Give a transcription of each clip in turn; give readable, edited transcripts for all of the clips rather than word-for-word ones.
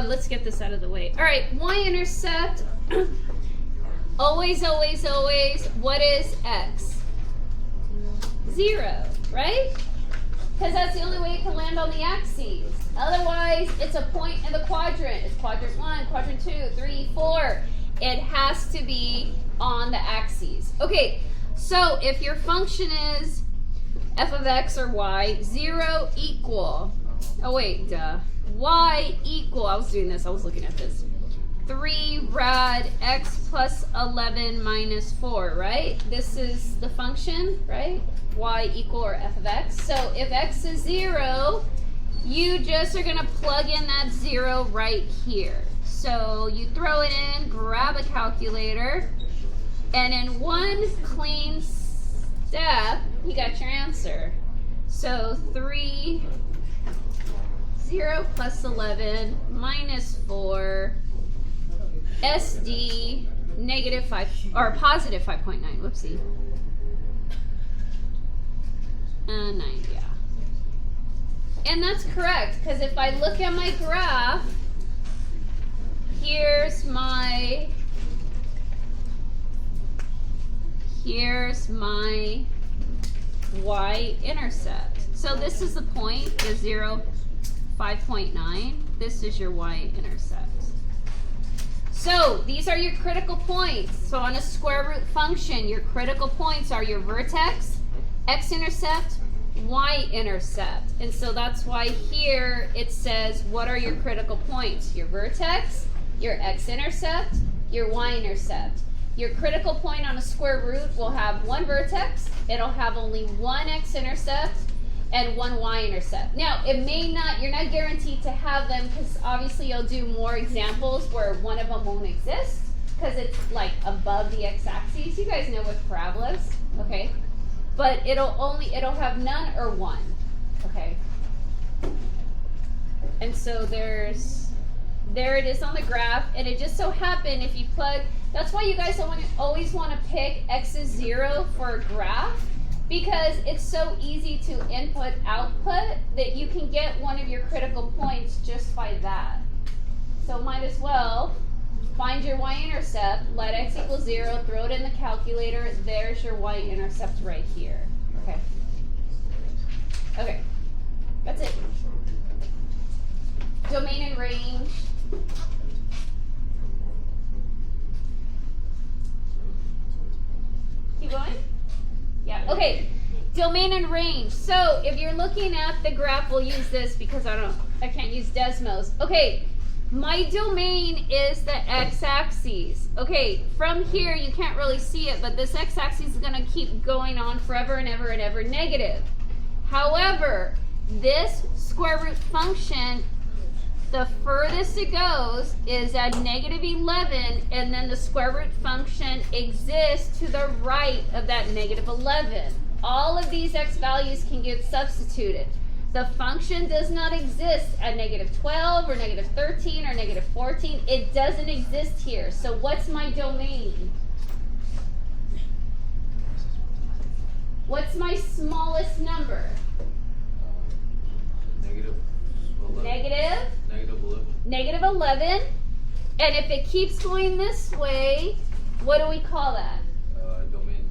let's get this out of the way. All right, y-intercept, always, always, always, what is x? 0, right? Because that's the only way it can land on the axes. Otherwise, it's a point in the quadrant. It's quadrant 1, quadrant 2, 3, 4. It has to be on the axes. Okay, so if your function is f of x or y, 0 equal, oh wait, y equal, I was doing this, I was looking at this. 3 rad x plus 11 minus 4, right? This is the function, right? Y equal or f of x. So if x is 0, you just are going to plug in that 0 right here. So you throw it in, grab a calculator, and in one clean step, you got your answer. So 3, 0 plus 11 minus 4, SD, negative 5, or positive 5.9, whoopsie. 9, yeah. And that's correct, because if I look at my graph, here's my y-intercept. So this is the point, the 0, 5.9. This is your y-intercept. So these are your critical points. So on a square root function, your critical points are your vertex, x-intercept, y-intercept. And so that's why here it says, what are your critical points? Your vertex, your x-intercept, your y-intercept. Your critical point on a square root will have one vertex, it'll have only one x-intercept, and one y-intercept. Now, it may not, you're not guaranteed to have them, because obviously you'll do more examples where one of them won't exist, because it's like above the x-axis. You guys know with parabolas, okay? But it'll have none or one, okay? And so there it is on the graph, and it just so happened if you plug, that's why you guys always want to pick x is 0 for a graph, because it's so easy to input output that you can get one of your critical points just by that. So might as well find your y-intercept, let x equal 0, throw it in the calculator, there's your y-intercept right here. Okay. Okay. That's it. Domain and range. Keep going? Yeah, okay. Domain and range. So if you're looking at the graph, we'll use this because I can't use Desmos. Okay, my domain is the x-axis. Okay, from here you can't really see it, but this x-axis is going to keep going on forever and ever and ever negative. However, this square root function, the furthest it goes is at negative 11, and then the square root function exists to the right of that negative 11. All of these x values can get substituted. The function does not exist at negative 12 or negative 13 or negative 14. It doesn't exist here. So what's my domain? What's my smallest number? Negative 11. Negative 11. And if it keeps going this way, what do we call that? Domain.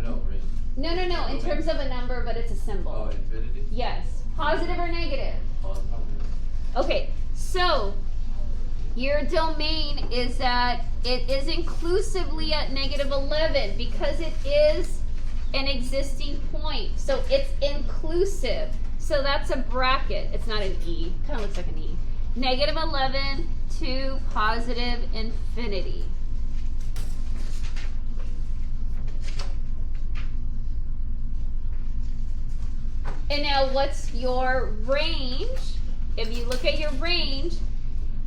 No, range. No. In terms of a number, but it's a symbol. Oh, infinity? Yes. Positive or negative? Positive. Okay, so your domain is at, it is inclusively at negative 11 because it is an existing point. So it's inclusive. So that's a bracket. It's not an E. Kind of looks like an E. Negative 11 to positive infinity. And now what's your range? If you look at your range,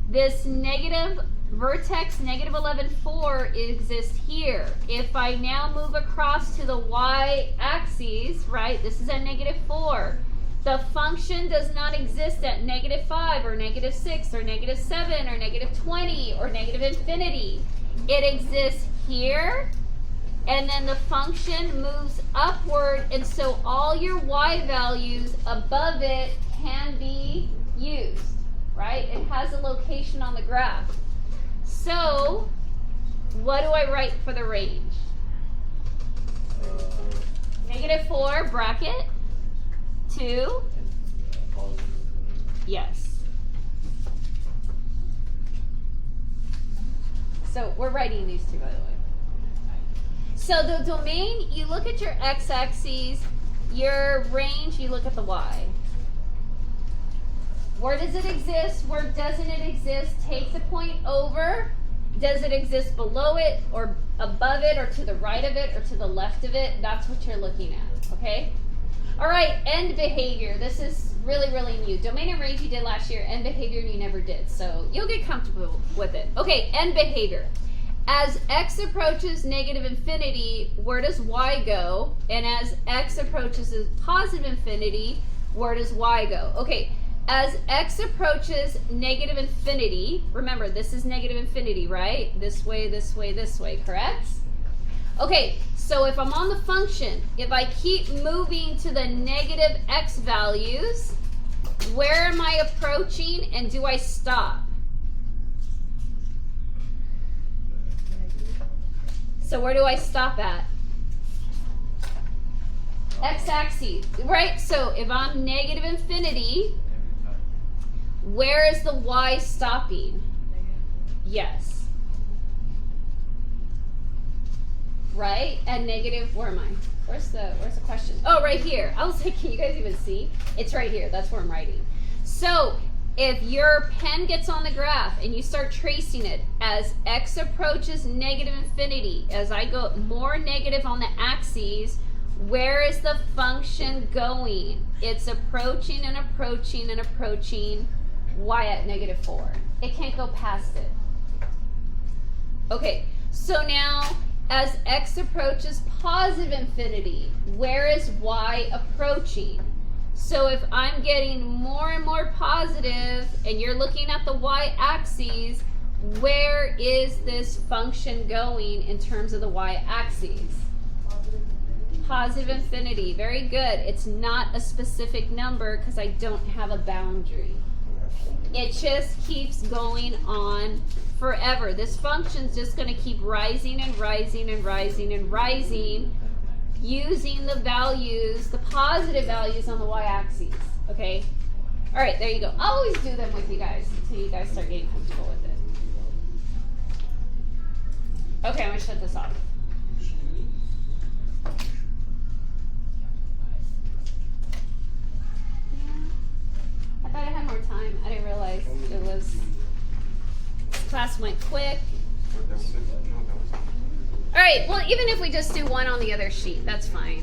this negative vertex, negative 11, 4 exists here. If I now move across to the y-axis, right, this is at negative 4. The function does not exist at negative 5 or negative 6 or negative 7 or negative 20 or negative infinity. It exists here, and then the function moves upward, and so all your y values above it can be used, right? It has a location on the graph. So, what do I write for the range? -4, bracket, 2, Positive. yes. So we're writing these two, by the way. So the domain, you look at your x-axis, your range, you look at the y. Where does it exist? Where doesn't it exist? Take the point over. Does it exist below it or above it or to the right of it or to the left of it? That's what you're looking at, okay? All right, end behavior. This is really, really new. Domain and range you did last year. End behavior you never did, so you'll get comfortable with it. Okay, end behavior. As x approaches negative infinity, where does y go? And as x approaches positive infinity, where does y go? Okay, as x approaches negative infinity, remember this is negative infinity, right? This way, this way, this way, correct? Okay, so if I'm on the function, if I keep moving to the negative x values, where am I approaching and do I stop? So where do I stop at? X-axis, right? So if I'm negative infinity, where is the y stopping? Yes. Right? At negative, where am I? Where's the question? Oh, right here. I was like, can you guys even see? It's right here. That's where I'm writing. So if your pen gets on the graph and you start tracing it as x approaches negative infinity, as I go more negative on the axes, where is the function going? It's approaching and approaching and approaching y at -4. It can't go past it. Okay, so now as x approaches positive infinity, where is y approaching? So if I'm getting more and more positive and you're looking at the y-axis, where is this function going in terms of the y-axis? Positive infinity. Very good. It's not a specific number because I don't have a boundary. It just keeps going on forever. This function's just going to keep rising and rising and rising and rising using the values, the positive values on the y-axis, okay? All right, there you go. I'll always do them with you guys until you guys start getting comfortable with it. Okay, I'm going to shut this off. I thought I had more time. I didn't realize it was, class went quick. All right, well, even if we just do one on the other sheet, that's fine.